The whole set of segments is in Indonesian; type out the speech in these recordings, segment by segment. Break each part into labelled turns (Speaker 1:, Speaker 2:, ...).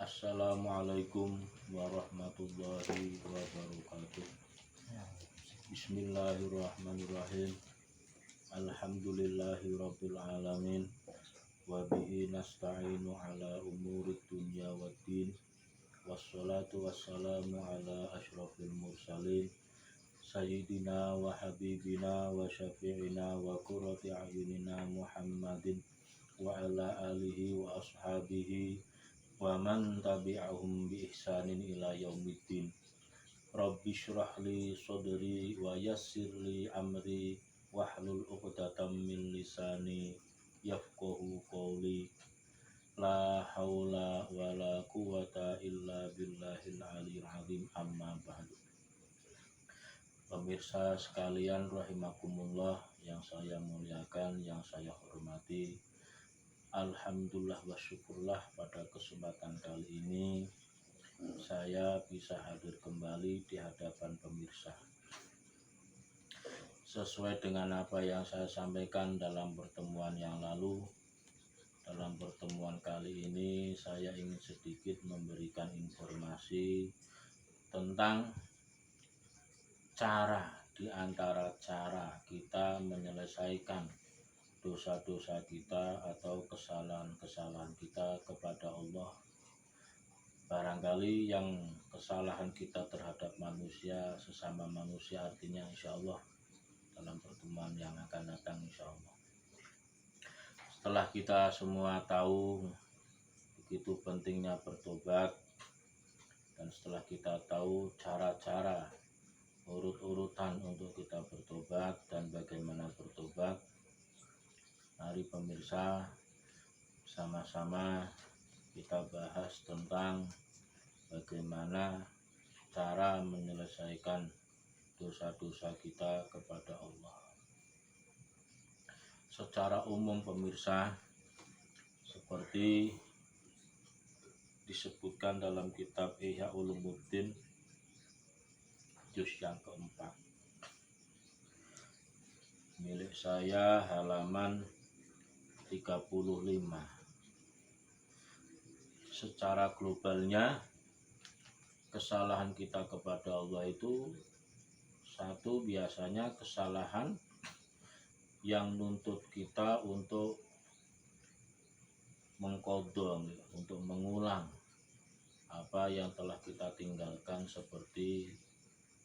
Speaker 1: Assalamualaikum warahmatullahi wabarakatuh. Bismillahirrahmanirrahim. Alhamdulillahirabbil alamin. Wa bihi nasta'inu ala umurid dunya waddin. Wassalatu wassalamu ala asyrafil mursalin sayyidina wa habibina wa syafi'ina wa qurrati a'yunina Muhammadin wa ala alihi wa ashabihi wa man tabi'ahum bi ihsanin ila yaumiddin. Rabbi shrah li sadri wa yassir li amri wahlul 'uqdatam min lisani yafqahu qawli. La haula wala quwata illa billahil aliyil azim, amma ba'du. Pemirsa sekalian rahimakumullah, yang saya muliakan, yang saya hormati, alhamdulillah wa syukurlah pada kesempatan kali ini saya bisa hadir kembali di hadapan pemirsa. Sesuai dengan apa yang saya sampaikan dalam pertemuan yang lalu, dalam pertemuan kali ini saya ingin sedikit memberikan informasi tentang di antara cara kita menyelesaikan dosa-dosa kita atau kesalahan-kesalahan kita kepada Allah. Barangkali yang kesalahan kita terhadap manusia, sesama manusia, artinya insya Allah dalam pertemuan yang akan datang insya Allah. Setelah kita semua tahu begitu pentingnya bertobat, dan setelah kita tahu cara-cara urut-urutan untuk kita bertobat dan bagaimana bertobat, mari pemirsa sama-sama kita bahas tentang bagaimana cara menyelesaikan dosa-dosa kita kepada Allah. Secara umum pemirsa, seperti disebutkan dalam kitab Ihya Ulumuddin juz yang keempat, milik saya halaman 35. Secara globalnya, kesalahan kita kepada Allah itu satu, biasanya kesalahan yang nuntut kita untuk mengqadha, untuk mengulang apa yang telah kita tinggalkan, seperti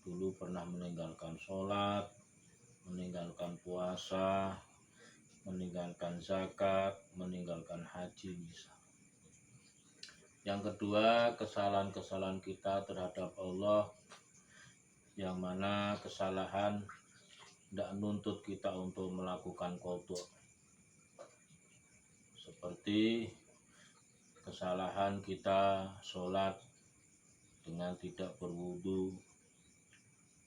Speaker 1: dulu pernah meninggalkan sholat, meninggalkan puasa, meninggalkan zakat, meninggalkan haji misal. Yang kedua, kesalahan-kesalahan kita terhadap Allah, yang mana kesalahan tidak nuntut kita untuk melakukan qadha, seperti kesalahan kita sholat dengan tidak berwudu,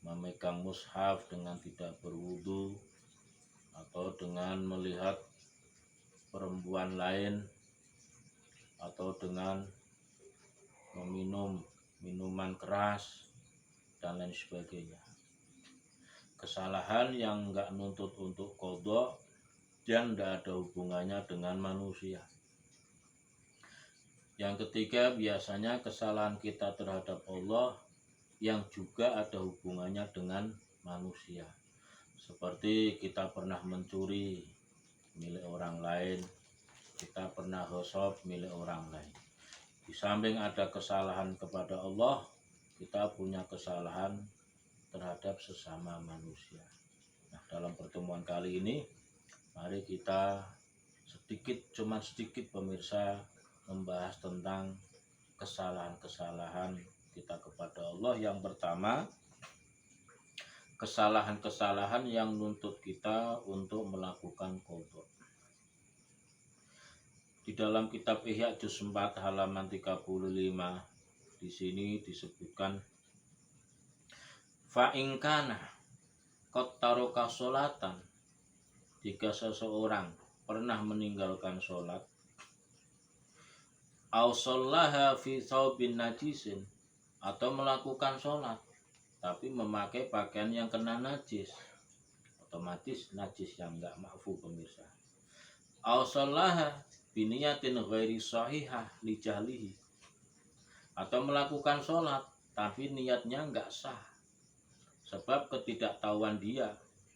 Speaker 1: memegang mushaf dengan tidak berwudu, atau dengan melihat perempuan lain, atau dengan meminum minuman keras dan lain sebagainya. Kesalahan yang enggak nuntut untuk qadha dan enggak ada hubungannya dengan manusia. Yang ketiga, biasanya kesalahan kita terhadap Allah yang juga ada hubungannya dengan manusia, seperti kita pernah mencuri milik orang lain, kita pernah ghosab milik orang lain. Di samping ada kesalahan kepada Allah, kita punya kesalahan terhadap sesama manusia. Nah, dalam pertemuan kali ini, mari kita cuma sedikit pemirsa, membahas tentang kesalahan-kesalahan kita kepada Allah. Yang pertama, kesalahan-kesalahan yang nuntut kita untuk melakukan qadha. Di dalam kitab Ihya juz 4 halaman 35, di sini disebutkan, fa in kana qad taraka sholatan, jika seseorang pernah meninggalkan sholat, aw shallaha fi thawbin najisin, atau melakukan sholat tapi memakai pakaian yang kena najis, otomatis najis yang enggak ma'fu pemirsa. Aw shallaha biniyatin ghairi sahihah li jahlihi, atau melakukan sholat tapi niatnya nggak sah sebab ketidaktahuan dia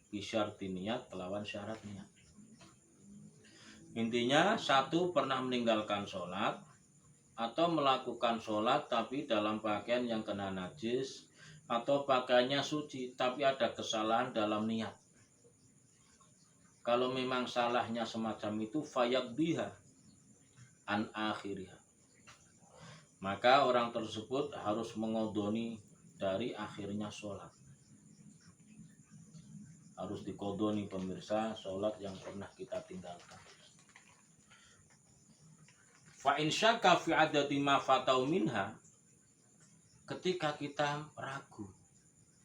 Speaker 1: bisyarti niat kelawan syarat niat. Intinya satu, pernah meninggalkan sholat atau melakukan sholat tapi dalam pakaian yang kena najis, atau pakaiannya suci tapi ada kesalahan dalam niat. Kalau memang salahnya semacam itu, fayaqdiha an akhiriha, maka orang tersebut harus mengodoni dari akhirnya sholat. Harus dikodoni pemirsa sholat yang pernah kita tinggalkan. Fa in syakka fi adadi ma fatau minha, ketika kita ragu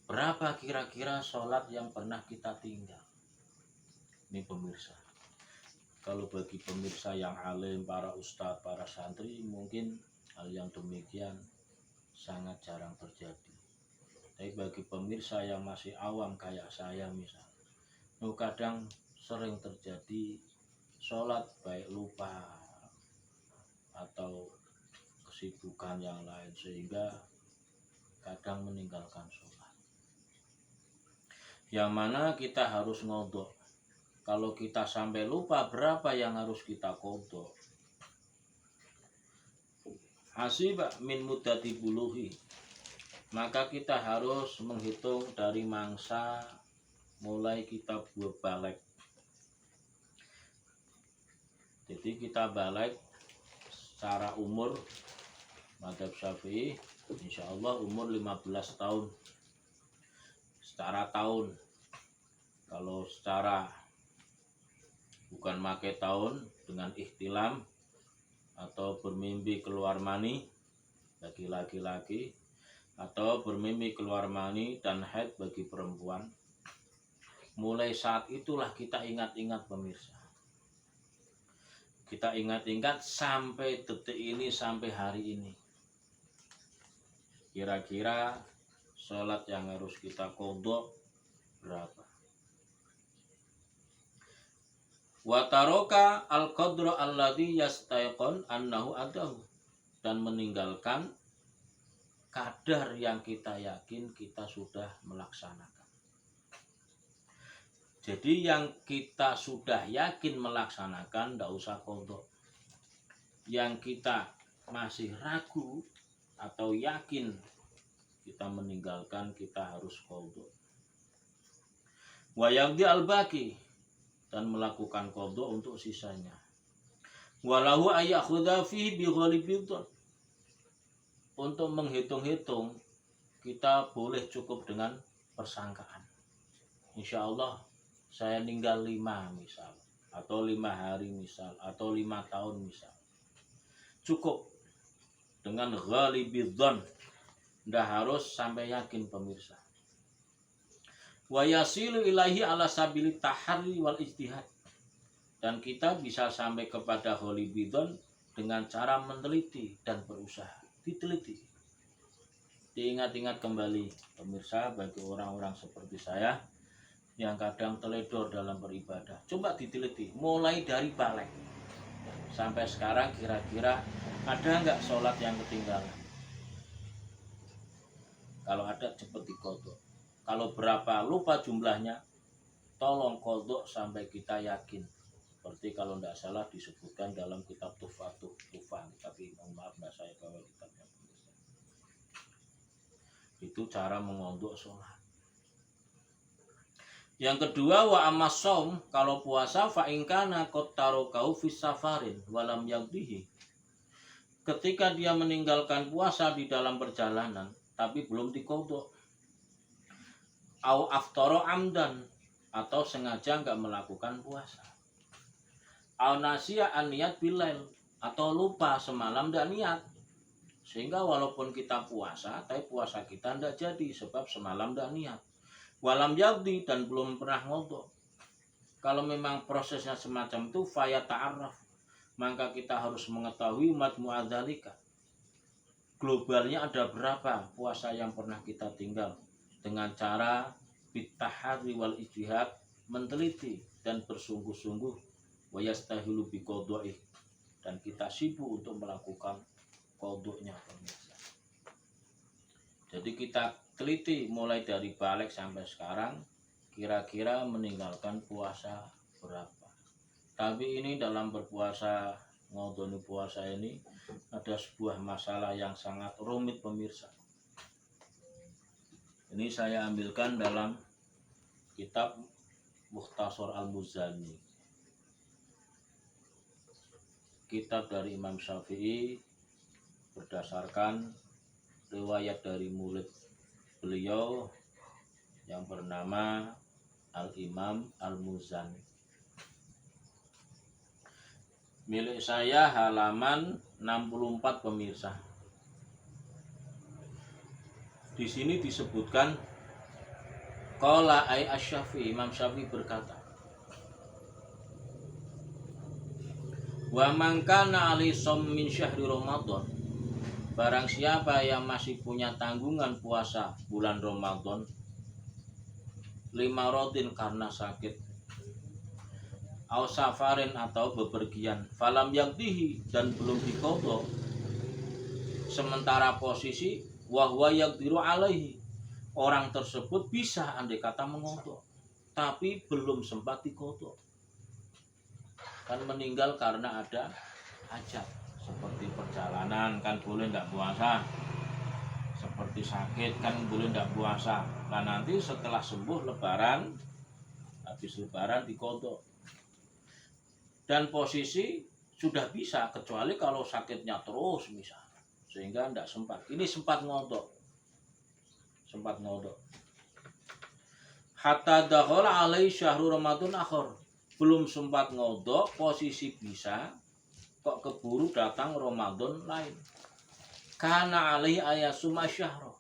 Speaker 1: berapa kira-kira sholat yang pernah kita tinggal. Ini pemirsa, kalau bagi pemirsa yang alim, para ustadz, para santri, mungkin hal yang demikian sangat jarang terjadi. Tapi bagi pemirsa yang masih awam kayak saya misalnya, kadang sering terjadi sholat baik lupa atau kesibukan yang lain sehingga kadang meninggalkan sholat. Yang mana kita harus ngodok. Kalau kita sampai lupa berapa yang harus kita kodok, hasiba min muddati buluhi, maka kita harus menghitung dari mangsa mulai kita balik. Jadi kita balik secara umur mazhab Syafi'i insya Allah umur 15 tahun secara tahun. Kalau secara bukan make tahun dengan ihtilam atau bermimpi keluar mani bagi laki-laki, atau bermimpi keluar mani dan haid bagi perempuan, mulai saat itulah kita ingat-ingat pemirsa. Kita ingat-ingat sampai detik ini, sampai hari ini. Kira-kira sholat yang harus kita qodho berapa? Wa taroka al-qadra alladhi yastayqon annahu adahu, dan meninggalkan kadar yang kita yakin kita sudah melaksanakan. Jadi yang kita sudah yakin melaksanakan tidak usah qodho. Yang kita masih ragu atau yakin kita meninggalkan, kita harus qodho. Wa yaqdi al-baqi, dan melakukan qodho untuk sisanya. Walahu ayakhudha fihi bi ghalibidhan, untuk menghitung-hitung kita boleh cukup dengan persangkaan. Insya Allah saya ninggal 5 misal, atau 5 hari misal, atau 5 tahun misal. Cukup dengan ghalibidhan, ndak harus sampai yakin pemirsa. Wa yasilu ilahi ala sabili taharri wal ijtihad, dan kita bisa sampai kepada ghalibidhan dengan cara meneliti dan berusaha. Diteliti, diingat-ingat kembali pemirsa, bagi orang-orang seperti saya yang kadang teledor dalam beribadah, coba diteliti mulai dari balik sampai sekarang, kira-kira ada nggak sholat yang ketinggalan? Kalau ada cepat diqodho. Kalau berapa lupa jumlahnya, tolong qodho sampai kita yakin. Seperti kalau tidak salah disebutkan dalam kitab Tufah, tapi mohon maaf tidak saya bawa kitabnya. Itu cara mengodok sholat. Yang kedua, wa ammas shaum, kalau puasa, fa in kana qad tarakahu fi safarin walam yaqdihi, ketika dia meninggalkan puasa di dalam perjalanan tapi belum diqodho. Au aftara amdan, atau sengaja enggak melakukan puasa. Au nasiya an niyat bilail, atau lupa semalam enggak niat, sehingga walaupun kita puasa tapi puasa kita enggak jadi sebab semalam enggak niat. Walam yaqdi, dan belum pernah ngodho. Kalau memang prosesnya semacam itu, faya ta'arraf, maka kita harus mengetahui majmu'ad dzalika, globalnya ada berapa puasa yang pernah kita tinggal, dengan cara bitahari wal ijtihad, meneliti dan bersungguh-sungguh, wa yastahilu biqodho'i, dan kita sibuk untuk melakukan qodhonya pemirsa. Jadi kita teliti mulai dari balik sampai sekarang, kira-kira meninggalkan puasa berapa. Tapi ini dalam berpuasa, ngodoni puasa ini ada sebuah masalah yang sangat rumit pemirsa. Ini saya ambilkan dalam kitab Mukhtasar Al-Muzani, kitab dari Imam Syafi'i berdasarkan riwayat dari murid beliau yang bernama Al-Imam Al-Muzani. Milik saya halaman 64 pemirsa. Di sini disebutkan qala ay asy-Syafi'i, Imam Syafi'i berkata, wa man kana ali shaum min syahri Ramadan, barang siapa yang masih punya tanggungan puasa bulan Ramadan, lima rodin karena sakit, au safarin atau bepergian, falam yakdihi dan belum diqadha, sementara posisi wahwa yaqdiru alaihi, orang tersebut bisa andai kata menqadha tapi belum sempat diqadha, kan meninggal karena ada hajat, seperti perjalanan kan boleh tidak puasa, seperti sakit kan boleh tidak puasa. Nah nanti setelah sembuh lebaran, habis lebaran diqadha, dan posisi sudah bisa, kecuali kalau sakitnya terus misalnya sehingga tidak sempat. Ini sempat ngodok, hatta dakhala alai syahrul Ramadan akhir, belum sempat ngodok, posisi bisa, kok keburu datang Ramadan lain. Kana alai ayasum asyahra,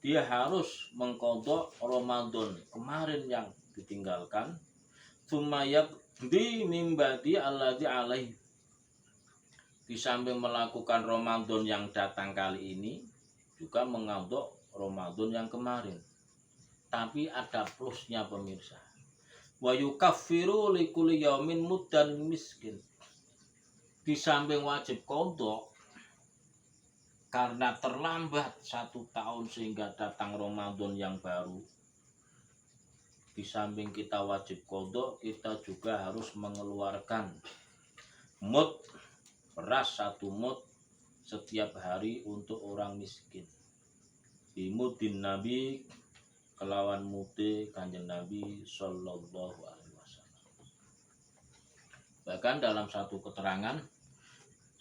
Speaker 1: dia harus mengkodok Ramadan kemarin yang ditinggalkan. Tsumma yaqdi min ba'di alladzi alaihi, di samping melakukan Ramadan yang datang kali ini juga mengodok Ramadan yang kemarin. Tapi ada plusnya pemirsa. Wa yukaffiru likulli yaumin muddan miskin, di samping wajib qadha karena terlambat 1 tahun sehingga datang Ramadan yang baru, di samping kita wajib qadha, kita juga harus mengeluarkan mud, beras 1 mud setiap hari untuk orang miskin. Bimudin Nabi, kelawan mude Kanjeng Nabi sallallahu alaihi wasallam. Bahkan dalam satu keterangan,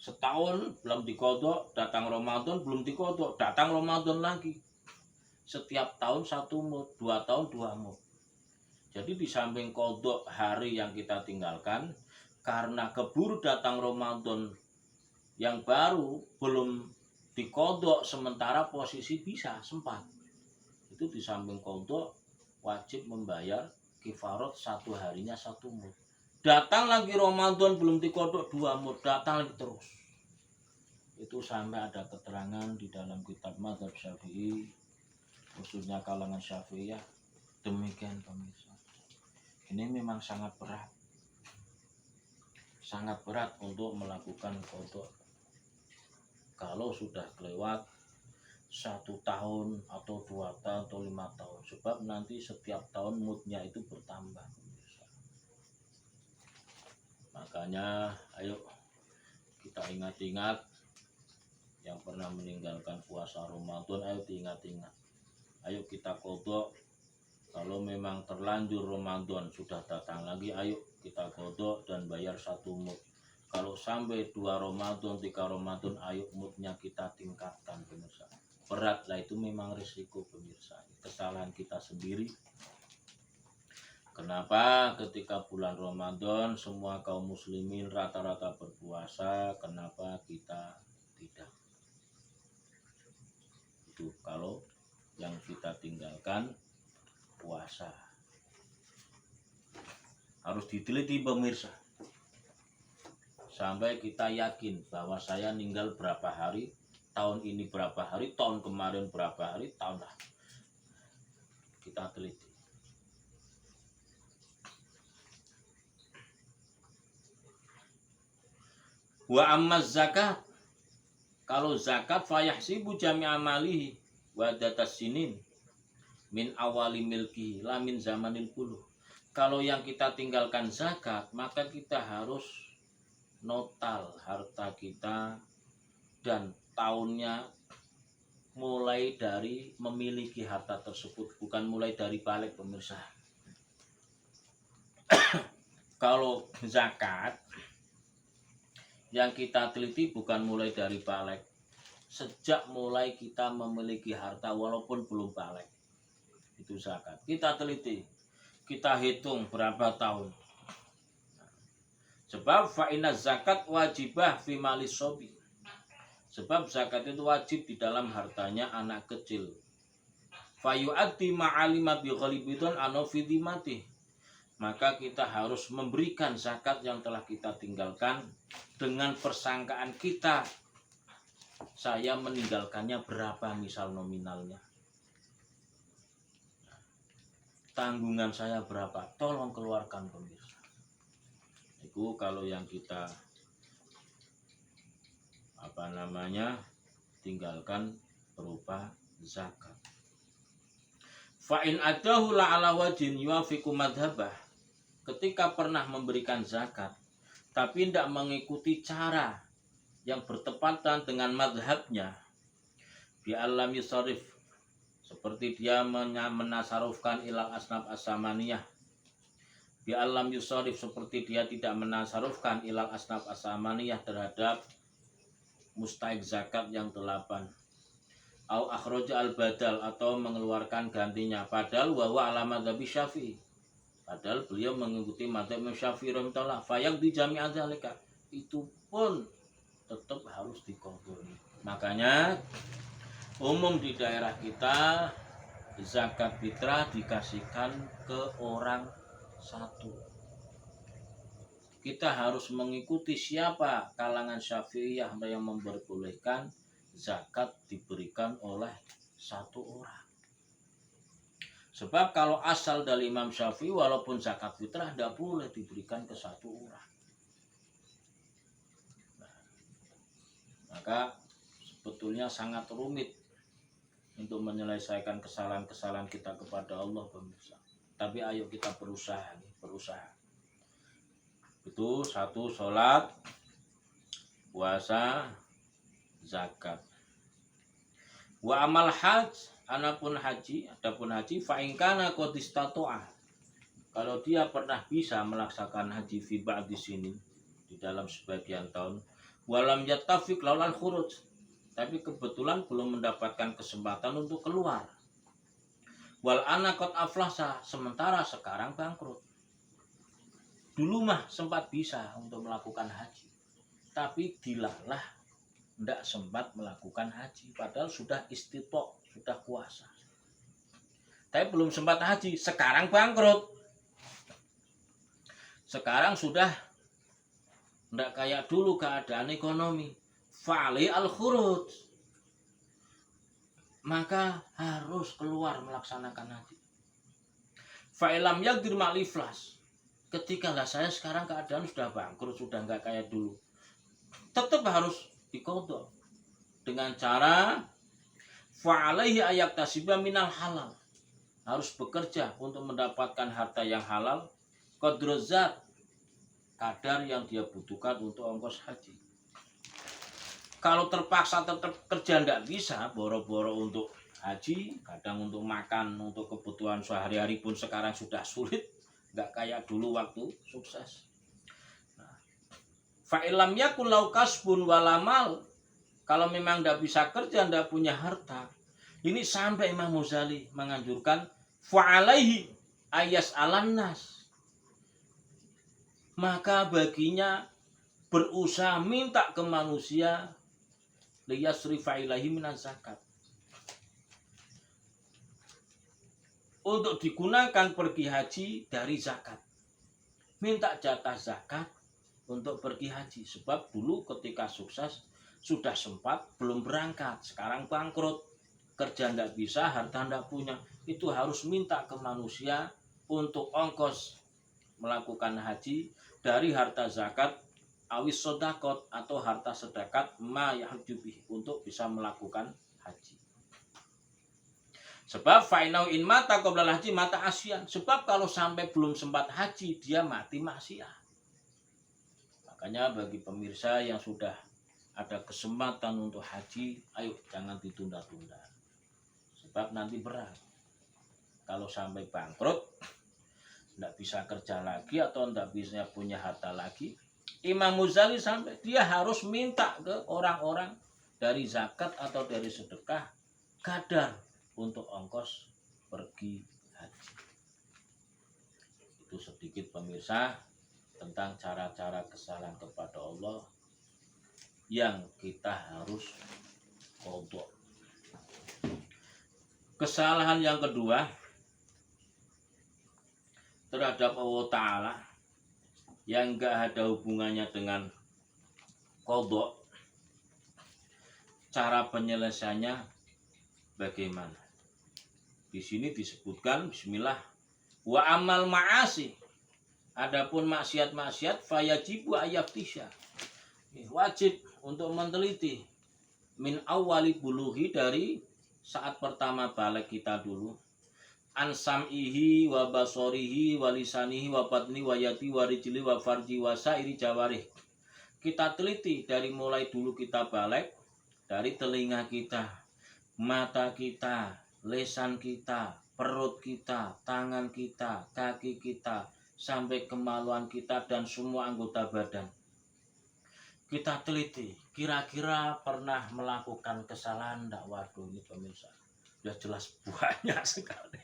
Speaker 1: setahun belum diqadha, datang Ramadan belum diqadha, datang Ramadan lagi. Setiap tahun 1 mud, 2 tahun 2 mud. Jadi di samping qadha hari yang kita tinggalkan karena keburu datang Ramadan yang baru, belum diqadha sementara posisi bisa, sempat, itu di samping qadha wajib membayar kifarat 1 harinya 1 mud. Datang lagi Ramadan belum diqadha 2 mud, datang lagi terus. Itu sampai ada keterangan di dalam kitab Mazhab Syafi'i, khususnya kalangan Syafi'iyah, demikian pemirsa. Ini memang sangat berat untuk melakukan qadha. Kalau sudah kelewat 1 tahun atau 2 tahun atau 5 tahun, sebab nanti setiap tahun moodnya itu bertambah. Makanya ayo kita ingat-ingat yang pernah meninggalkan puasa Ramadan, ayo diingat-ingat, ayo kita qadha. Kalau memang terlanjur Ramadan sudah datang lagi, ayo kita qadha dan bayar 1 mud. Kalau sampai 2 Ramadan, 3 Ramadan, ayo mudnya kita tingkatkan pemirsa. Berat lah, itu memang risiko pemirsa, kesalahan kita sendiri. Kenapa ketika bulan Ramadan semua kaum muslimin rata-rata berpuasa, kenapa kita tidak? Itu kalau yang kita tinggalkan puasa. Harus diteliti pemirsa, sampai kita yakin bahwa saya ninggal berapa hari, tahun ini berapa hari, tahun kemarin berapa hari, tahun lah. Kita teliti. Wa amma zakat, kalau zakat fayahsibu jami' amalihi wadatas sinin min awali milki lamin zamanil puluh. Kalau yang kita tinggalkan zakat, maka kita harus notal harta kita dan tahunnya mulai dari memiliki harta tersebut, bukan mulai dari balik, pemirsa. Kalau zakat yang kita teliti bukan mulai dari balik, sejak mulai kita memiliki harta walaupun belum balik, itu zakat. Kita teliti, kita hitung berapa tahun. Sebab fa'inna zakat wajibah fi malis sobi. Sebab zakat itu wajib di dalam hartanya anak kecil. Fayu'addi ma'alima bi ghalibidun anofidimati. Maka kita harus memberikan zakat yang telah kita tinggalkan dengan persangkaan kita. Saya meninggalkannya berapa misal nominalnya. Tanggungan saya berapa? Tolong keluarkan, pemirsa. Itu kalau yang kita tinggalkan berupa zakat. Fa'in adahu la'ala wajin yuafiku madhabah. Ketika pernah memberikan zakat tapi tidak mengikuti cara yang bertepatan dengan madhabnya, bi'allam yusarif, seperti dia menasarufkan ilal asnaf as-samaniyah, bi'allam yusarif, seperti dia tidak menasarufkan ilal asnaf as-samaniyah terhadap mustahik zakat yang 8, au akhraja al-badal, atau mengeluarkan gantinya, padahal wawa ala madhabi syafi'i, padahal beliau mengikuti madhab Syafi'i rahimahullah, fayak di jami'an zalika, itu pun tetap harus dikodoni. Makanya umum di daerah kita zakat fitrah dikasihkan ke orang satu. Kita harus mengikuti siapa kalangan Syafi'iyah yang memperbolehkan zakat diberikan oleh satu orang. Sebab kalau asal dari Imam Syafi'i, walaupun zakat fitrah tidak boleh diberikan ke satu orang. Maka sebetulnya sangat rumit untuk menyelesaikan kesalahan-kesalahan kita kepada Allah, pemirsa. Tapi ayo kita berusaha. Itu satu, sholat, puasa, zakat. Wa amal haj, adapun haji fa'ingkana qadistato'ah. Kalau dia pernah bisa melaksanakan haji fi ba'di sini, di dalam sebagian tahun, walam yattafiq laulan khuruj, tapi kebetulan belum mendapatkan kesempatan untuk keluar. Wal anaqat aflasa, sementara sekarang bangkrut. Dulu mah sempat bisa untuk melakukan haji, tapi dilalah tidak sempat melakukan haji, padahal sudah istitoh, sudah kuasa. Tapi belum sempat haji, sekarang bangkrut. Sekarang sudah tidak kayak dulu keadaan ekonomi. Fa'ali al-khuruj, maka harus keluar melaksanakan haji. Fa'ilam yaqdir ma'liflas, ketika lah saya sekarang keadaan sudah bangkrut, sudah nggak kayak dulu, tetap harus diqadha dengan cara fa'alaihi ayaktasiba minal halal, harus bekerja untuk mendapatkan harta yang halal, qadrozat, kadar yang dia butuhkan untuk ongkos haji. Kalau terpaksa tetap kerja tidak bisa, boro-boro untuk haji, kadang untuk makan, untuk kebutuhan sehari-hari pun sekarang sudah sulit, nggak kayak dulu waktu sukses. Fa'ilam yakun lau kasbun walamal, kalau memang tidak bisa kerja, tidak punya harta, ini sampai Imam Ghazali menganjurkan fa'alaihi ayas alannas, maka baginya berusaha minta ke manusia liyasrifa ilahi minan zakat, untuk digunakan pergi haji dari zakat, minta jatah zakat untuk pergi haji. Sebab dulu ketika sukses sudah sempat belum berangkat, sekarang bangkrut, kerja tidak bisa, harta tidak punya, itu harus minta ke manusia untuk ongkos melakukan haji dari harta zakat awis sodakot, atau harta sedakat ma yahjubi, untuk bisa melakukan haji. Sebab fainau in mata qoblal haji mata asyan. Sebab kalau sampai belum sempat haji dia mati maksiat. Makanya bagi pemirsa yang sudah ada kesempatan untuk haji, ayo jangan ditunda-tunda. Sebab nanti berat. Kalau sampai bangkrut, tidak bisa kerja lagi atau tidak bisa punya harta lagi, Imam Muzali sampai dia harus minta ke orang-orang dari zakat atau dari sedekah kadar untuk ongkos pergi haji. Itu sedikit pemirsa tentang cara-cara kesalahan kepada Allah yang kita harus qadha. Kesalahan yang kedua terhadap Allah Ta'ala yang enggak ada hubungannya dengan qadha, cara penyelesaiannya bagaimana? Di sini disebutkan bismillah wa amal ma'asi. Adapun maksiat-maksiat fayajibu ayaftisha. Wajib untuk meneliti min awali buluhi dari saat pertama balik kita dulu. An sam'ihi wa basorihi wa lisanihi wa batni wa yati wa rijli wa farji wa sairi jawarih. Kita teliti dari mulai dulu kita balik, dari telinga kita, mata kita, lesan kita, perut kita, tangan kita, kaki kita, sampai kemaluan kita dan semua anggota badan. Kita teliti, kira-kira pernah melakukan kesalahan enggak? Waduh, ini pemirsa, sudah jelas banyak sekali.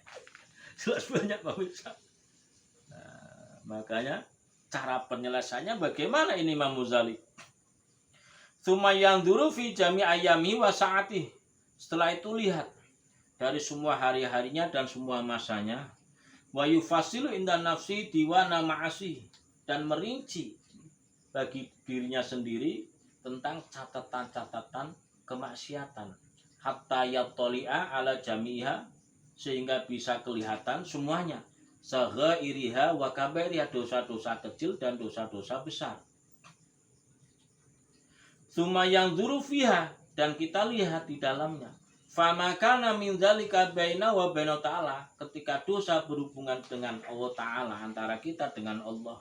Speaker 1: Jelas banyak pemirsa. Nah, makanya cara penyelesaiannya bagaimana ini Imam Muzali? Tsumma yanzuru fi jami ayami wa sa'ati. Setelah itu lihat dari semua hari-harinya dan semua masanya. Wa yufasilu inda nafsi diwana ma'asi, dan merinci bagi dirinya sendiri tentang catatan-catatan kemaksiatan. Hatta yattali'a ala jamiha, sehingga bisa kelihatan semuanya. Saghairiha wa kabairiha, dosa-dosa kecil dan dosa-dosa besar. Tsumma yanzuru fiha, dan kita lihat di dalamnya. Famakana min dzalika baina wa baina ta'ala, ketika dosa berhubungan dengan Allah Ta'ala, antara kita dengan Allah,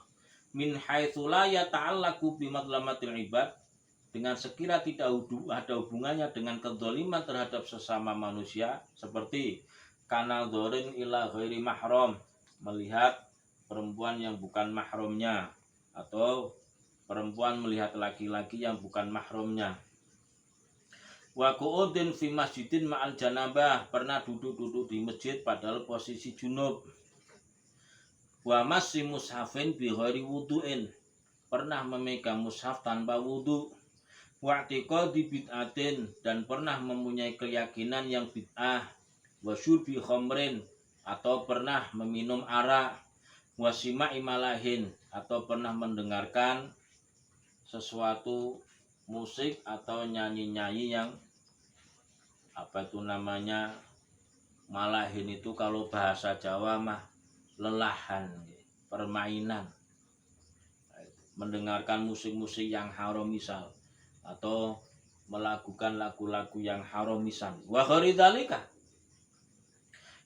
Speaker 1: min haitsu la yata'allaqu bi madlamatil ibad, dengan sekira tidak ada hubungannya dengan kedzaliman terhadap sesama manusia, seperti kana dzorin ila ghairi mahram, melihat perempuan yang bukan mahramnya, atau perempuan melihat laki-laki yang bukan mahramnya. Wa qu'udin fi masjidin ma'al janabah, pernah duduk-duduk di masjid padahal posisi junub. Wa massi mushafin bi ghairi wudu'in, pernah memegang mushaf tanpa wudu. Wa i'tiqadi bid'atin, dan pernah mempunyai keyakinan yang bid'ah. Wa syurbi khamrin, atau pernah meminum arak. Wa sima'i malahin, atau pernah mendengarkan sesuatu musik atau nyanyi-nyanyi yang apa itu namanya, malahin itu kalau bahasa Jawa mah lelahan, permainan, mendengarkan musik-musik yang haram misal, atau melakukan lagu-lagu yang haram misal. Wa ghairidzalika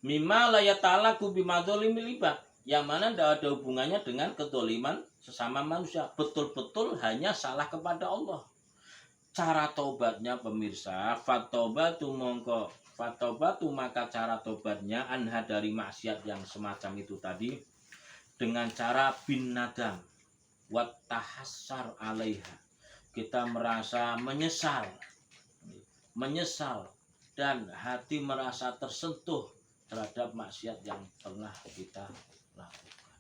Speaker 1: mimma la yata'allaqu bimadzalimil ibad, yang mana tidak ada hubungannya dengan kezaliman sesama manusia, betul-betul hanya salah kepada Allah. Cara tobatnya pemirsa, fatobatu maka cara tobatnya anha dari maksiat yang semacam itu tadi, dengan cara bin nadam wat tahassar alaiha, kita merasa menyesal dan hati merasa tersentuh terhadap maksiat yang pernah kita lakukan.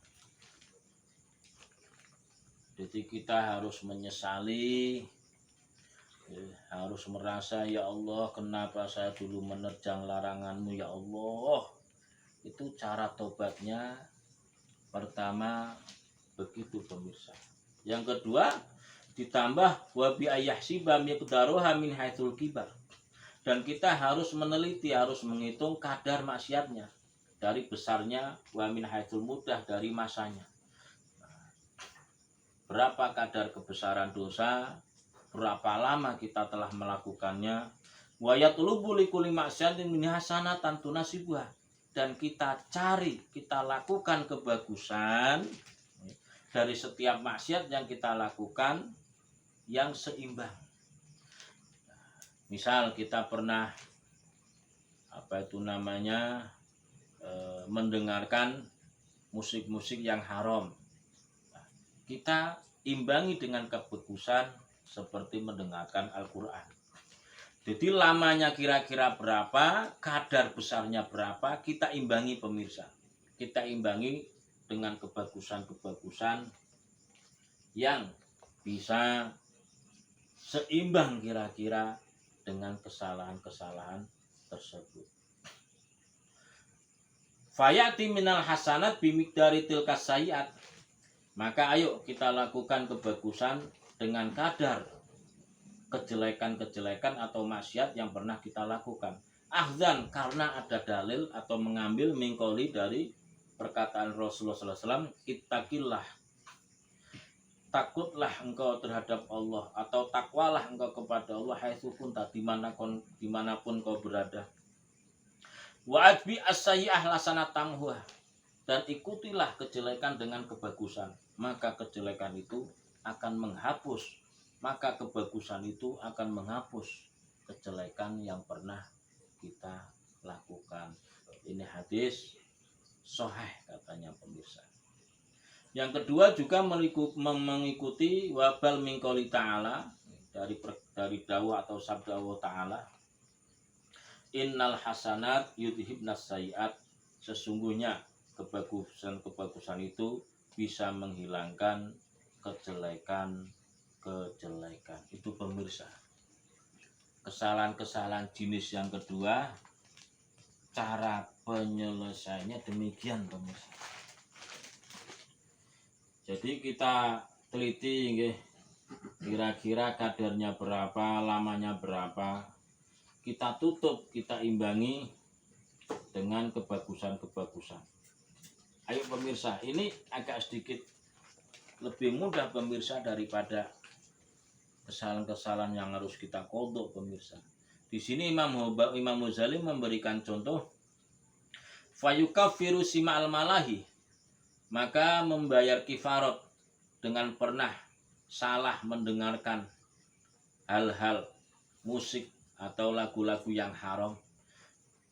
Speaker 1: Jadi kita harus menyesali, harus merasa, ya Allah, kenapa saya dulu menerjang laranganmu ya Allah. Itu cara tobatnya pertama begitu pemirsa. Yang kedua, ditambah wabi ayahsiba miqdaruha min haitsul kibar, dan kita harus meneliti, harus menghitung kadar maksiatnya dari besarnya, wa min haitsul mudah, dari masanya. Berapa kadar kebesaran dosa, berapa lama kita telah melakukannya, Wa yatlubu likulli ma'siyatin min hasanatan tunasibuha, dan kita cari, kita lakukan kebagusan dari setiap maksiat yang kita lakukan yang seimbang. Misal kita pernah mendengarkan musik-musik yang haram, kita imbangi dengan kebagusan seperti mendengarkan Al-Quran. Jadi lamanya kira-kira berapa, kadar besarnya berapa, kita imbangi pemirsa. Kita imbangi dengan kebagusan-kebagusan yang bisa seimbang kira-kira dengan kesalahan-kesalahan tersebut. Fayati minal hasanat bimikdari tilkas sayiat. Maka ayo kita lakukan kebagusan dengan kadar kejelekan-kejelekan atau maksiat yang pernah kita lakukan. Ahzan, karena ada dalil atau mengambil mingkoli dari perkataan Rasulullah SAW, ittaqillah, takutlah engkau terhadap Allah, atau takwalah engkau kepada Allah haitsu kunta, dimanapun kau berada. Wa adbi as-sayyi'ah lasanatamhuha, dan ikutilah kejelekan dengan kebagusan, maka kejelekan itu akan menghapus, maka kebagusan itu akan menghapus kejelekan yang pernah kita lakukan. Ini hadis sahih katanya pemirsa. Yang kedua juga mengikuti wabal min qouli ta'ala, dari dawuh atau sabda Allah Ta'ala, innal hasanat yudhibnas sayiat, sesungguhnya kebagusan itu bisa menghilangkan kejelekan. Itu pemirsa. Kesalahan-kesalahan jenis yang kedua, cara penyelesaiannya demikian pemirsa. Jadi kita teliti nggih, kira-kira kadarnya berapa, lamanya berapa, kita tutup, kita imbangi dengan kebagusan-kebagusan. Ayo pemirsa, ini agak sedikit lebih mudah pemirsa daripada kesalahan-kesalahan yang harus kita qodho pemirsa. Di sini Imam Ghazali memberikan contoh, fayukaffiru sima'al malahi, maka membayar kifarat dengan pernah salah mendengarkan hal-hal musik atau lagu-lagu yang haram.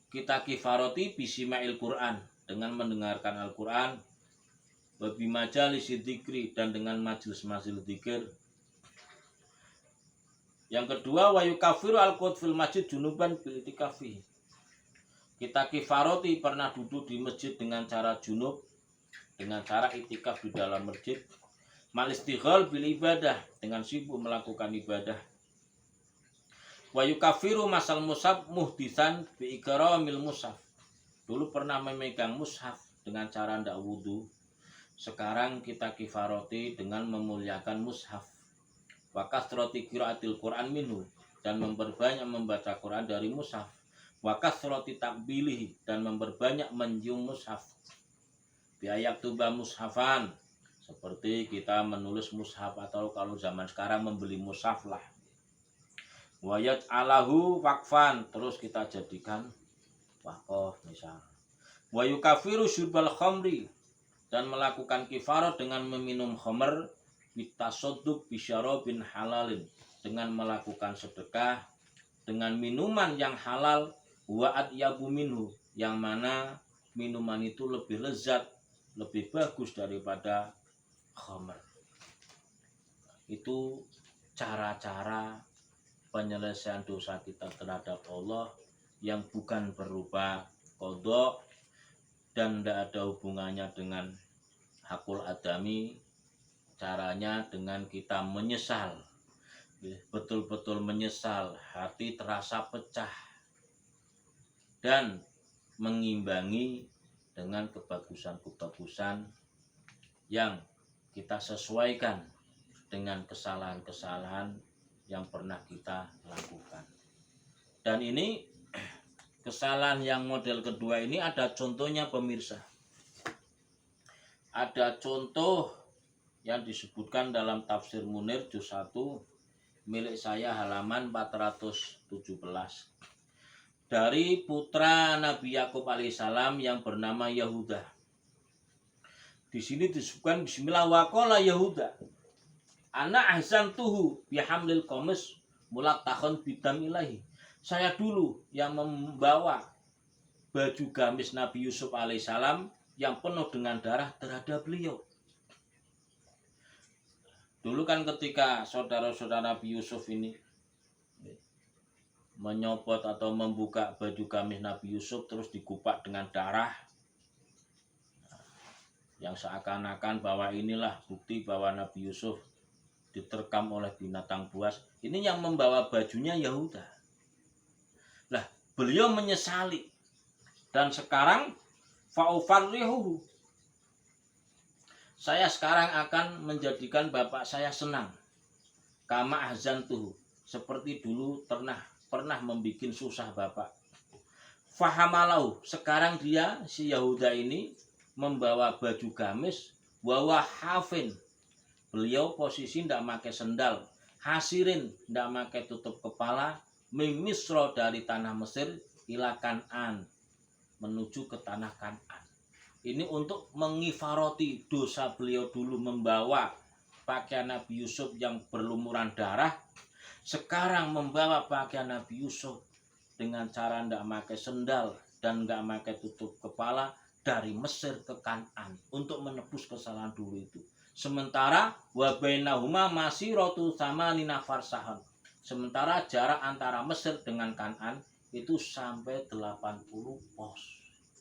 Speaker 1: Kita kifarati bisima'il Quran, dengan mendengarkan Al-Quran, wabi majalis dzikri, dan dengan majelis-majelis dzikir. Yang kedua, wa yukafiru al-qud fil masjid junuban bil itikafi. Kita kifarati pernah duduk di masjid dengan cara junub, dengan cara itikaf di dalam masjid. Mal istighal bil ibadah, dengan sibuk melakukan ibadah. Wa yukafiru masal mushaf muhdisan bi ikramil mushaf. Dulu pernah memegang mushaf dengan cara ndak wudu. Sekarang kita kifarati dengan memuliakan mushaf. Wa kasrati qiraatil Quran minhu, dan memperbanyak membaca Quran dari mushaf. Wa kasrati takbilihi, dan memperbanyak menyium mushaf. Bi ayaktuba mushafan, seperti kita menulis mushaf, atau kalau zaman sekarang membeli mushaf lah. Wa yaj'alahu waqfan, terus kita jadikan waqaf misal. Wa yukafiru syurbal khamri, dan melakukan kifarat dengan meminum khamr, bitasadduk bisyarabin halalin, dengan melakukan sedekah dengan minuman yang halal, wa atyabu minhu, yang mana minuman itu lebih lezat, lebih bagus daripada khamr. Itu cara-cara penyelesaian dosa kita terhadap Allah yang bukan berupa qadha dan tidak ada hubungannya dengan hakul adami. Caranya dengan kita menyesal, betul-betul menyesal, hati terasa pecah, dan mengimbangi dengan kebagusan-kebagusan yang kita sesuaikan dengan kesalahan-kesalahan yang pernah kita lakukan. Dan ini kesalahan yang model kedua ini ada contohnya pemirsa. Ada contoh yang disebutkan dalam tafsir Munir juz 1 milik saya halaman 417. Dari putra Nabi Yakub alaihissalam yang bernama Yahuda. Di sini disebutkan bismillah waqala Yahuda. Ana ahzantuhu bihamlil qamis mulattakhon bidam ilahi. Saya dulu yang membawa baju gamis Nabi Yusuf alaihissalam yang penuh dengan darah terhadap beliau. Dulu kan ketika saudara-saudara Nabi Yusuf ini menyopot atau membuka baju gamis Nabi Yusuf terus dikupak dengan darah, yang seakan-akan bahwa inilah bukti bahwa Nabi Yusuf diterkam oleh binatang buas. Ini yang membawa bajunya Yahuda. Lah, beliau menyesali dan sekarang fa'ufarrihuhu, saya sekarang akan menjadikan bapak saya senang. Kama ahzantuhu, seperti dulu pernah membuat susah bapak. Fahamalahu, sekarang dia si Yahuda ini membawa baju gamis, wawa hafin, beliau posisi tidak pakai sendal, hasirin tidak pakai tutup kepala, mimisro dari tanah Mesir ila Kan'an, menuju ke tanah Kan'an. Ini untuk mengifaroti dosa beliau dulu membawa pakaian Nabi Yusuf yang berlumuran darah. Sekarang membawa pakaian Nabi Yusuf dengan cara tidak pakai sendal dan nggak pakai tutup kepala dari Mesir ke Kan'an untuk menebus kesalahan dulu itu. Sementara wabainahuma masiratu samanina farsahan. Sementara jarak antara Mesir dengan Kan'an itu sampai 80 pos,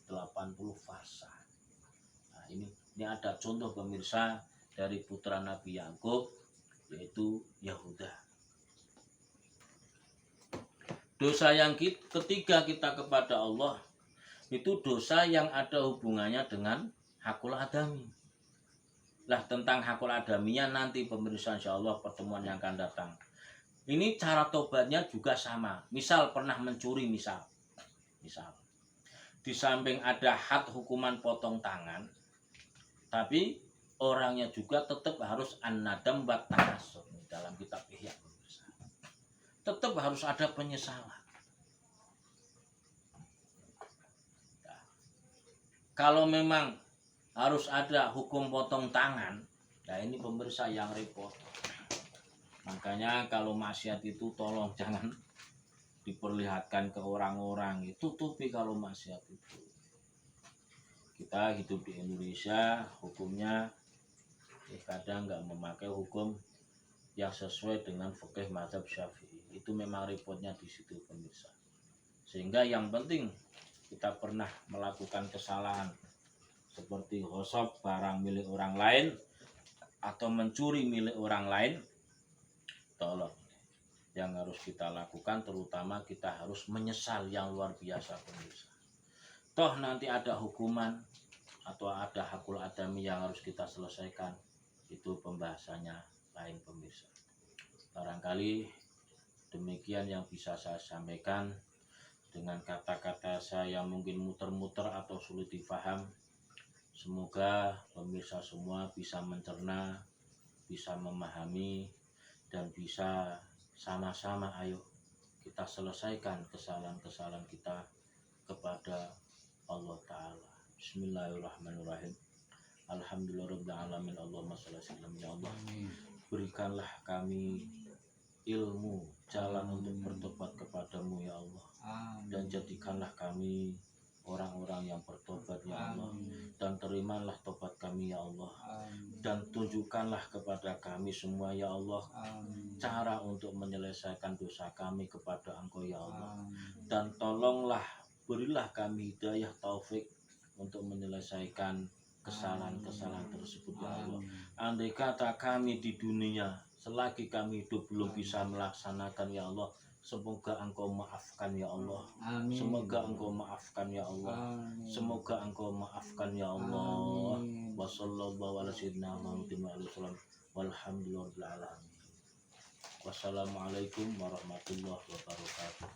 Speaker 1: 80 farsah. Nah, ini ada contoh pemirsa dari putra Nabi Yakub, yaitu Yahuda. Dosa yang ketiga kita kepada Allah itu dosa yang ada hubungannya dengan hakul adami. Lah, tentang hakul adaminya nanti pemirsa insyaallah pertemuan yang akan datang. Ini cara tobatnya juga sama. Misal pernah mencuri, misal di samping ada had hukuman potong tangan, tapi orangnya juga tetap harus an-nadam wa ta'assub. Dalam kitab Ihya pemirsa, tetap harus ada penyesalan. Nah, kalau memang harus ada hukum potong tangan, nah ini pemirsa yang repot. Makanya kalau maksiat itu tolong jangan diperlihatkan ke orang-orang, tutupi kalau maksiat itu. Kita hidup di Indonesia, hukumnya kadang nggak memakai hukum yang sesuai dengan fikih mazhab Syafi'i. Itu memang repotnya di situ pemirsa. Sehingga yang penting kita pernah melakukan kesalahan seperti ghosab barang milik orang lain atau mencuri milik orang lain, tolong yang harus kita lakukan, terutama kita harus menyesal yang luar biasa pemirsa. Toh nanti ada hukuman atau ada hakul adami yang harus kita selesaikan, itu pembahasannya lain pemirsa. Barangkali demikian yang bisa saya sampaikan dengan kata-kata saya mungkin muter-muter atau sulit difaham. Semoga pemirsa semua bisa mencerna, bisa memahami, dan bisa sama-sama ayo kita selesaikan kesalahan-kesalahan kita kepada Allah Ta'ala. Bismillahirrahmanirrahim. Alhamdulillahirrahmanirrahim. Allahumma sholli ala sayyidina ya Allah. Berikanlah kami ilmu, jalan untuk bertobat kepadamu ya Allah. Dan jadikanlah kami orang-orang yang bertobat ya Allah. Dan terimalah tobat kami ya Allah. Dan tunjukkanlah kepada kami semua ya Allah cara untuk menyelesaikan dosa kami kepada Engkau ya Allah. Dan tolonglah, berilah kami hidayah taufik untuk menyelesaikan kesalahan-kesalahan tersebut ya Allah. Andai kata kami di dunia selagi kami hidup belum bisa melaksanakan ya Allah, semoga Engkau maafkan ya Allah. Amin. Semoga Engkau maafkan ya Allah. Amin. Semoga Engkau maafkan ya Allah. Wassallallahu ala sayyidina Muhammadin wa alihi wasallam. Walhamdulillahirabbil alamin. Wassalamualaikum warahmatullahi wabarakatuh.